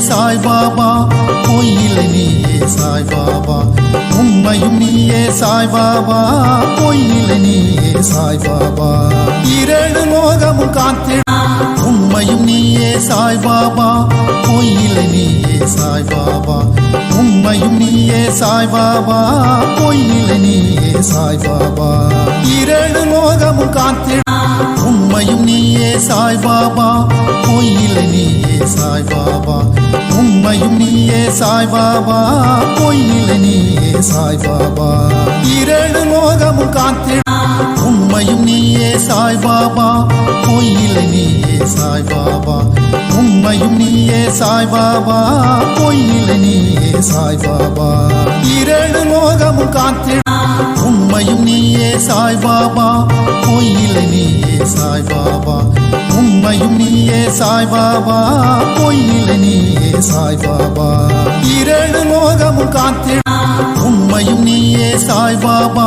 சாய் பாபா பொய்யில்லை நீயே சாய் பாபா உண்மையும் நீயே சாய் பாபா பொய்யில்லை நீயே சாய் பாபா இரண்டு லோகமும் காத்திடும் உண்மையும் நீயே சாய் பாபா பொய்யில்லை நீயே சாய் பாபா உண்மையும் நீயே சாய் பாபா பொய்யில்லை நீயே சாய் பாபா இரண்டு லோகமும் காத்திடும் உண்மையும் நீயே சாய் பாபா பொய்யில்லை நீயே சாய் பாபா உண்மையும் நீயே சாய் பாபா பொய்யில்லை நீயே சாய் பாபா இரண்டு லோகமும் காத்திடும் உண்மையும் நீயே சாய் பாபா பொய்யில்லை நீயே சாய் பாபா உண்மையும் நீயே சாய் பாபா பொய்யில்லை நீயே சாய் பாபா இரண்டு லோகமும் காத்திடும் உண்மையும் நீயே சாய் பாபா பொய்யில்லை நீயே சாய் பாபா உண்மையும் நீயே சாய் பாபா பொய்யில்லை நீயே சாய் பாபா இரண்டு லோகமும் காத்திடும் உண்மையும் நீயே சாய் பாபா